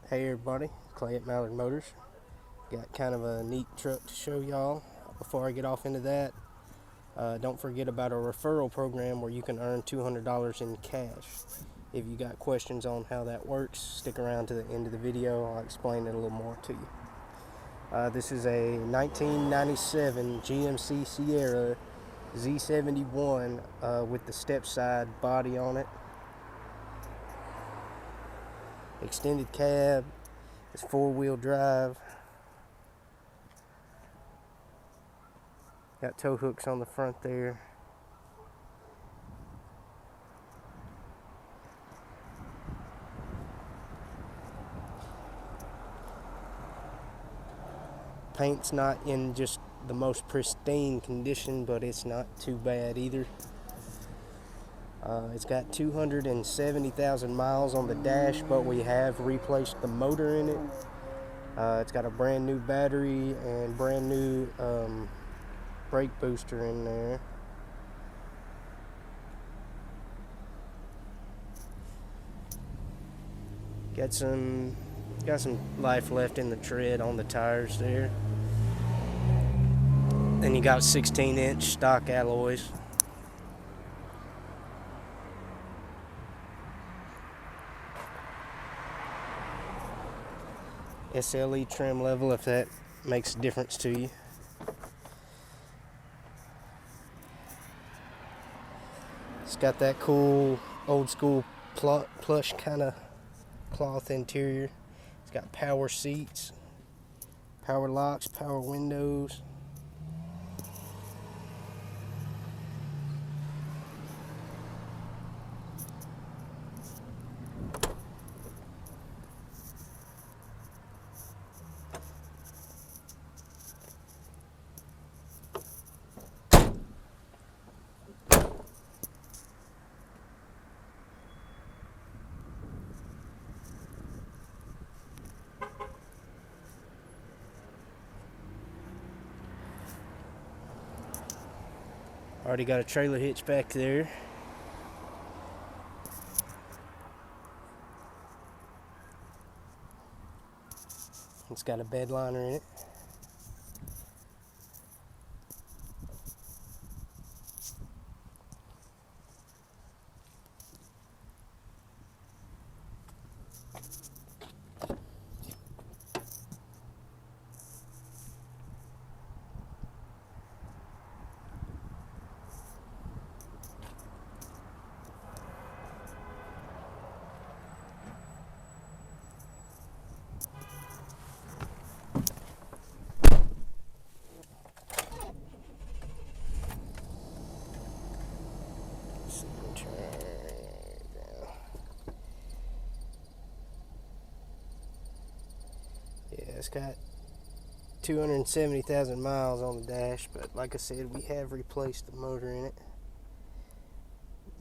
Hey everybody, Clay at Mallard Motors. Got kind of a neat truck to show y'all. Before I get off into that, don't forget about our referral program where you can earn $200 in cash. If you got questions on how that works, stick around to the end of the video. I'll explain it a little more to you. This is a 1997 GMC Sierra Z71 with the Stepside body on it. Extended cab, it's 4-wheel drive. Got tow hooks on the front there. Paint's not in just the most pristine condition, but it's not too bad either. It's got 270,000 miles on the dash, but we have replaced the motor in it. It's got a brand new battery and brand new brake booster in there. Got some life left in the tread on the tires there. Then you got 16-inch stock alloys. SLE trim level, if that makes a difference to you. It's got that cool old school plush kind of cloth interior. It's got power seats, power locks, power windows. Already got a trailer hitch back there. It's got a bed liner in it. Yeah, it's got 270,000 miles on the dash, but like I said, we have replaced the motor in it.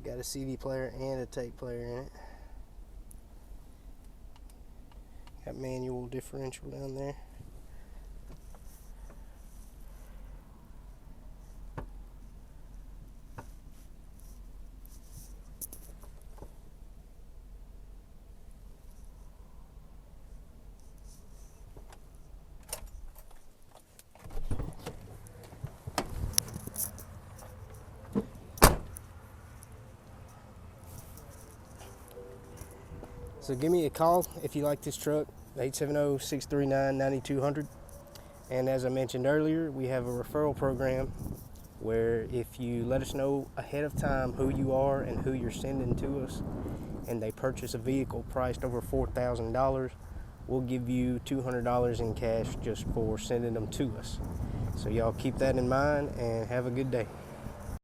Got a CD player and a tape player in it. Got manual differential down there. So give me a call if you like this truck, 870-639-9200. And as I mentioned earlier, we have a referral program where if you let us know ahead of time who you are and who you're sending to us, and they purchase a vehicle priced over $4,000, we'll give you $200 in cash just for sending them to us. So y'all keep that in mind and have a good day.